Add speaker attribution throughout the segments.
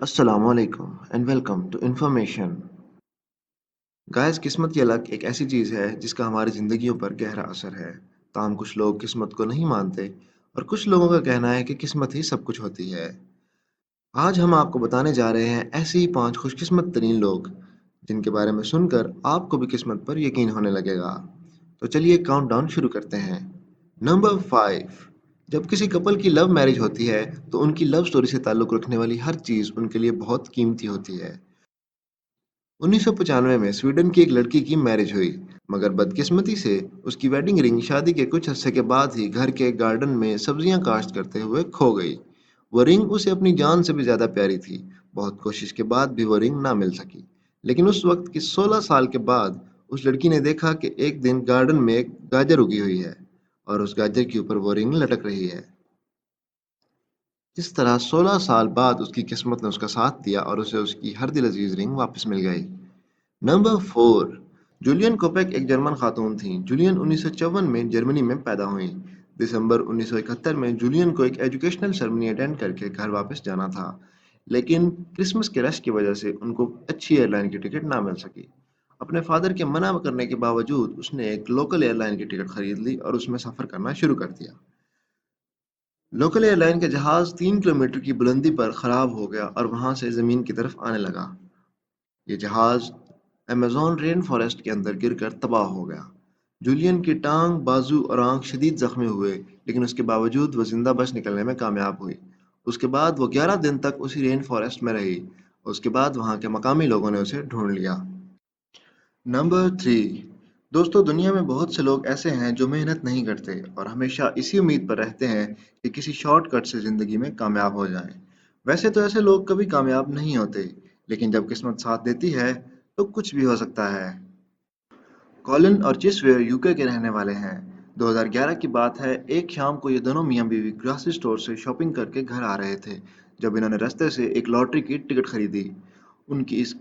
Speaker 1: السلام علیکم and welcome to information guys قسمت کی الگ ایک ایسی چیز ہے جس کا ہماری زندگیوں پر گہرا اثر ہے تاہم کچھ لوگ قسمت کو نہیں مانتے اور کچھ لوگوں کا کہنا ہے کہ قسمت ہی سب کچھ ہوتی ہے آج ہم آپ کو بتانے جا رہے ہیں ایسے ہی 5 خوش قسمت ترین لوگ جن کے بارے میں سن کر آپ کو بھی قسمت پر یقین ہونے لگے گا تو چلیے کاؤنٹ ڈاؤن شروع کرتے ہیں نمبر 5 جب کسی کپل کی لو میرج ہوتی ہے تو ان کی لو سٹوری سے تعلق رکھنے والی ہر چیز ان کے لیے بہت قیمتی ہوتی ہے 1995 میں سویڈن کی ایک لڑکی کی میرج ہوئی مگر بدقسمتی سے اس کی ویڈنگ رنگ شادی کے کچھ عرصے کے بعد ہی گھر کے گارڈن میں سبزیاں کاشت کرتے ہوئے کھو گئی وہ رنگ اسے اپنی جان سے بھی زیادہ پیاری تھی بہت کوشش کے بعد بھی وہ رنگ نہ مل سکی لیکن اس وقت کی 16 سال کے بعد اس لڑکی نے دیکھا کہ ایک دن گارڈن میں ایک گاجر اگی ہوئی ہے اور اس گاجر کے اوپر وہ رنگ لٹک رہی ہے اس طرح 16 سال بعد اس کی قسمت نے اس کا ساتھ دیا اور اسے اس کی ہر دل عزیز رنگ واپس مل گئی نمبر 4 جولین کوپیک ایک جرمن خاتون تھیں جولین 1954 میں جرمنی میں پیدا ہوئیں دسمبر 1971 میں جولین کو ایک ایجوکیشنل سرمنی اٹینڈ کر کے گھر واپس جانا تھا لیکن کرسمس کے رش کی وجہ سے ان کو اچھی ایئر لائن کی ٹکٹ نہ مل سکی اپنے فادر کے منع کرنے کے باوجود اس نے ایک لوکل ایئر لائن کی ٹکٹ خرید لی اور اس میں سفر کرنا شروع کر دیا لوکل ایئر لائن کا جہاز 3 کلومیٹر کی بلندی پر خراب ہو گیا اور وہاں سے زمین کی طرف آنے لگا یہ جہاز ایمیزون رین فارسٹ کے اندر گر کر تباہ ہو گیا جولین کی ٹانگ بازو اور آنکھ شدید زخمی ہوئے لیکن اس کے باوجود وہ زندہ بچ نکلنے میں کامیاب ہوئی اس کے بعد وہ 11 دن تک اسی رین فارسٹ میں رہی اس کے بعد وہاں کے مقامی لوگوں نے اسے ڈھونڈ لیا نمبر 3 دوستو دنیا میں بہت سے لوگ ایسے ہیں جو محنت نہیں کرتے اور ہمیشہ اسی امید پر رہتے ہیں کہ کسی شارٹ کٹ سے زندگی میں کامیاب ہو جائیں ویسے تو ایسے لوگ کبھی کامیاب نہیں ہوتے لیکن جب قسمت ساتھ دیتی ہے تو کچھ بھی ہو سکتا ہے کولن اور چیسویر یوکے کے رہنے والے ہیں 2011 کی بات ہے ایک شام کو یہ دونوں میاں بیوی گراسری سٹور سے شاپنگ کر کے گھر آ رہے تھے جب انہوں نے رستے سے ایک لاٹری کی ٹکٹ خریدی ان کی اس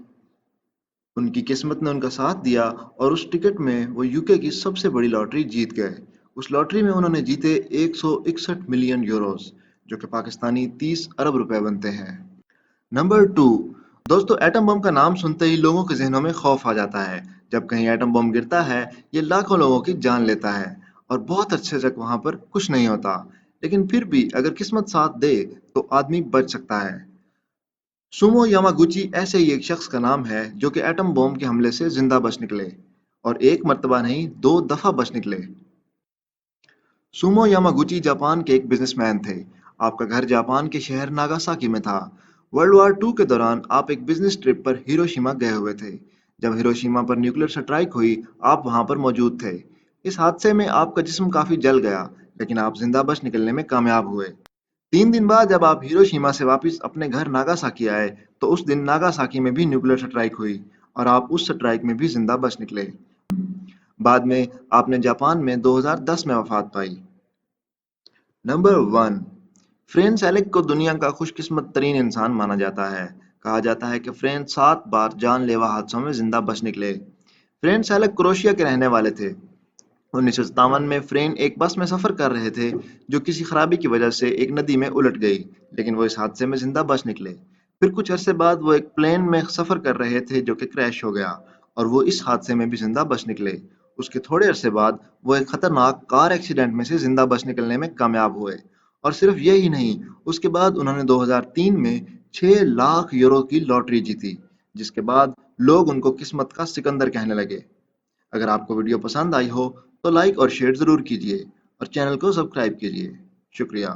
Speaker 1: ان کی قسمت نے ان کا ساتھ دیا اور اس ٹکٹ میں وہ یوکے کی سب سے بڑی لاٹری جیت گئے اس لاٹری میں انہوں نے جیتے 161 ملین یوروز جو کہ پاکستانی 30 ارب روپے بنتے ہیں نمبر 2 دوستو ایٹم بم کا نام سنتے ہی لوگوں کے ذہنوں میں خوف آ جاتا ہے جب کہیں ایٹم بم گرتا ہے یہ لاکھوں لوگوں کی جان لیتا ہے اور بہت اچھے تک وہاں پر کچھ نہیں ہوتا لیکن پھر بھی اگر قسمت ساتھ دے تو آدمی بچ سکتا ہے سومو یاماگوچی ایسے ہی ایک شخص کا نام ہے جو کہ ایٹم بم کے حملے سے زندہ بچ نکلے اور ایک مرتبہ نہیں 2 دفعہ بچ نکلے سومو یاماگوچی جاپان کے ایک بزنس مین تھے آپ کا گھر جاپان کے شہر ناگاساکی میں تھا ورلڈ وار 2 کے دوران آپ ایک بزنس ٹرپ پر ہیروشیما گئے ہوئے تھے جب ہیروشیما پر نیوکلیر سٹرائک ہوئی آپ وہاں پر موجود تھے اس حادثے میں آپ کا جسم کافی جل گیا لیکن آپ زندہ بچ نکلنے میں کامیاب ہوئے 3 دن بعد جب آپ ہیروشیما سے واپس اپنے گھر ناگاساکی آئے تو اس دن ناگاساکی میں بھی نیوکلیر سٹرائک ہوئی اور آپ اس سٹرائک میں بھی زندہ بچ نکلے بعد میں آپ نے جاپان میں 2010 میں وفات پائی نمبر 1 فرینڈ سیلک کو دنیا کا خوش قسمت ترین انسان مانا جاتا ہے کہا جاتا ہے کہ فرینڈ 7 بار جان لیوا حادثوں میں زندہ بچ نکلے فرینڈ سیلک کروشیا کے رہنے والے تھے 1957 میں فرین ایک بس میں سفر کر رہے تھے جو کسی خرابی کی وجہ سے ایک ندی میں الٹ گئی لیکن وہ اس حادثے میں زندہ بچ نکلے پھر کچھ عرصے بعد وہ ایک پلین میں سفر کر رہے تھے جو کہ کریش ہو گیا اور وہ اس حادثے میں بھی زندہ بچ نکلے اس کے تھوڑے عرصے بعد وہ ایک خطرناک کار ایکسیڈنٹ میں سے زندہ بچ نکلنے میں کامیاب ہوئے اور صرف یہی نہیں اس کے بعد انہوں نے 2003 میں 6 لاکھ یورو کی لاٹری جیتی جس کے بعد لوگ ان کو قسمت کا سکندر کہنے لگے اگر آپ کو ویڈیو پسند آئی ہو تو لائک اور شیئر ضرور کیجیے اور چینل کو سبسکرائب کیجیے شکریہ